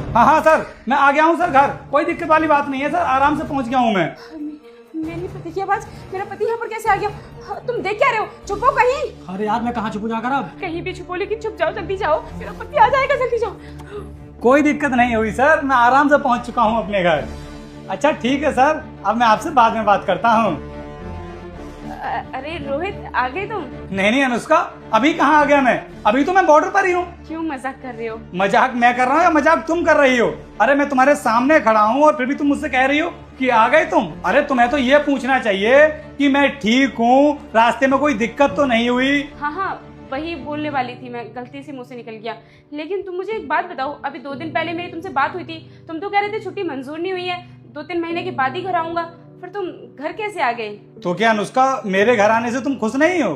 हाँ हाँ सर, मैं आ गया हूँ सर घर, कोई दिक्कत वाली बात नहीं है सर, आराम से पहुँच गया हूँ मैं। मेरी पति की आवाज, मेरा पति यहाँ पर कैसे आ गया? तुम देख क्या रहे हो? छुपो कहीं। अरे यार मैं कहाँ छुपू जाकर अब? कहीं भी छुपो, लेकिन छुप जाओ, जल्दी जाओ, मेरा पति आ जाएगा, जल्दी जाओ। कोई दिक्कत नहीं हुई सर, मैं आराम से पहुँच चुका हूँ अपने घर। अच्छा ठीक है सर, अब मैं आपसे बाद में बात करता हूँ। अरे रोहित, आ गए तुम? नहीं नहीं अनुष्का, अभी कहाँ आ गया मैं, अभी तो मैं बॉर्डर पर ही हूँ। क्यों मजाक कर रहे हो? मजाक मैं कर रहा हूँ या मजाक तुम कर रही हो? अरे मैं तुम्हारे सामने खड़ा हूँ और फिर भी तुम मुझसे कह रही हो कि आ गए तुम। अरे तुम्हें तो ये पूछना चाहिए कि मैं ठीक हूँ, रास्ते में कोई दिक्कत तो नहीं हुई। हाँ हाँ, वही बोलने वाली थी मैं, गलती से मुंह से निकल गया। लेकिन तुम मुझे एक बात बताओ, अभी 2 दिन पहले मेरी तुमसे बात हुई थी, तुम तो कह रहे थे छुट्टी मंजूर नहीं हुई है, 2-3 महीने के बाद ही घर आऊंगा, फिर तुम घर कैसे आ गए? तो क्या अनुष्का, मेरे घर आने से तुम खुश नहीं हो?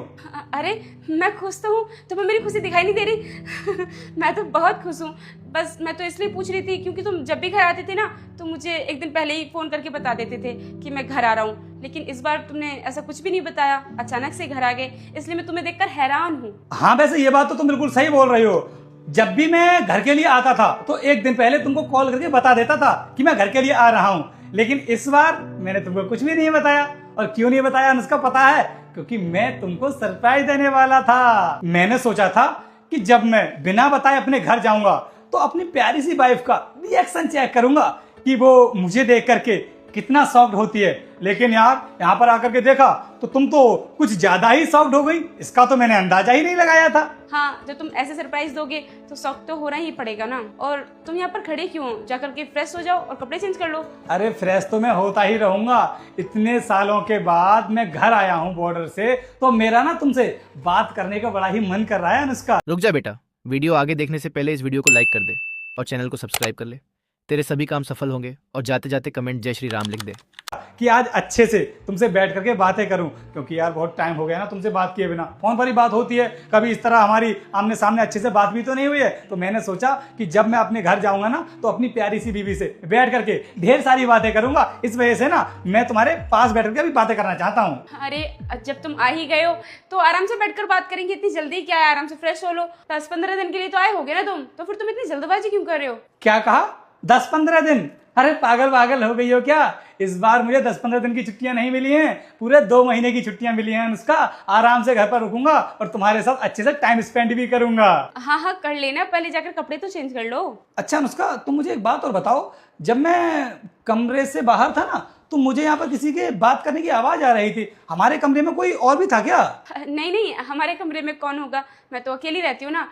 अरे मैं खुश तो हूँ, तुम्हें मेरी खुशी दिखाई नहीं दे रही? मैं तो बहुत खुश हूँ, बस मैं तो इसलिए पूछ रही थी क्योंकि तुम जब भी घर आते थे ना तो मुझे एक दिन पहले ही फोन करके बता देते थे कि मैं घर आ रहा हूँ, लेकिन इस बार तुमने ऐसा कुछ भी नहीं बताया, अचानक से घर आ गए, इसलिए मैं तुम्हें देखकर हैरान हूँ। हाँ वैसे ये बात तो तुम बिल्कुल सही बोल रही हो, जब भी मैं घर के लिए आता था तो एक दिन पहले तुमको कॉल करके बता देता था कि मैं घर के लिए आ रहा हूँ, लेकिन इस बार मैंने तुमको कुछ भी नहीं बताया। और क्यों नहीं बताया अनुष्का पता है? क्योंकि मैं तुमको सरप्राइज देने वाला था। मैंने सोचा था कि जब मैं बिना बताए अपने घर जाऊंगा तो अपनी प्यारी सी वाइफ का रिएक्शन चेक करूंगा कि वो मुझे देख करके कितना शॉक्ड होती है। लेकिन यार यहाँ पर आकर के देखा तो तुम तो कुछ ज्यादा ही शॉक्ड हो गई, इसका तो मैंने अंदाजा ही नहीं लगाया था। हाँ, जब तुम ऐसे सरप्राइज दोगे तो शौक तो होना ही पड़ेगा ना। और तुम यहाँ पर खड़े क्यों हो? जाकर के फ्रेश हो जाओ और कपड़े चेंज कर लो। अरे फ्रेश तो मैं होता ही रहूंगा, इतने सालों के बाद मैं घर आया हूँ बॉर्डर से, तो मेरा ना तुमसे बात करने का बड़ा ही मन कर रहा है अनुष्का। रुक जा बेटा, वीडियो आगे देखने से पहले इस वीडियो को लाइक कर दे और चैनल को सब्सक्राइब कर ले। तेरे सभी काम सफल होंगे। और जाते जाते कमेंट जय श्री राम लिख दे कि आज अच्छे से तुमसे बैठ करके बातें करूं, क्योंकि यार बहुत टाइम हो गया ना तुमसे बात किए बिना। फोन पर ही बात होती है, कभी इस तरह हमारी आमने सामने अच्छे से बात भी तो नहीं हुई है। तो मैंने सोचा कि जब मैं अपने घर जाऊंगा ना तो अपनी प्यारी सी बीवी से बैठ करके ढेर सारी बातें करूंगा। इस वजह से ना मैं तुम्हारे पास बैठ करके भी बातें करना चाहता हूँ। अरे जब तुम आ ही गए हो तो आराम से बैठकर बात करेंगे, इतनी जल्दी क्या है? आराम से फ्रेश हो लो, 10-15 दिन के लिए तो आए होगे ना तुम, तो फिर तुम इतनी जल्दबाजी क्यों कर रहे हो? क्या कहा? 10-15 दिन? अरे पागल हो गई हो क्या? इस बार मुझे 10-15 दिन की छुट्टियां नहीं मिली हैं, पूरे 2 महीने की छुट्टियां मिली हैं अनुष्का। आराम से घर पर रुकूंगा और तुम्हारे साथ अच्छे से टाइम स्पेंड भी करूंगा। हाँ हाँ कर लेना, पहले जाकर कपड़े तो चेंज कर लो। अच्छा अनुष्का, तुम मुझे एक बात और बताओ, जब मैं कमरे से बाहर था ना तो मुझे यहाँ पर किसी के बात करने की आवाज आ रही थी, हमारे कमरे में कोई और भी था क्या? नहीं नहीं, हमारे कमरे में कौन होगा, मैं तो अकेली रहती हूँ ना।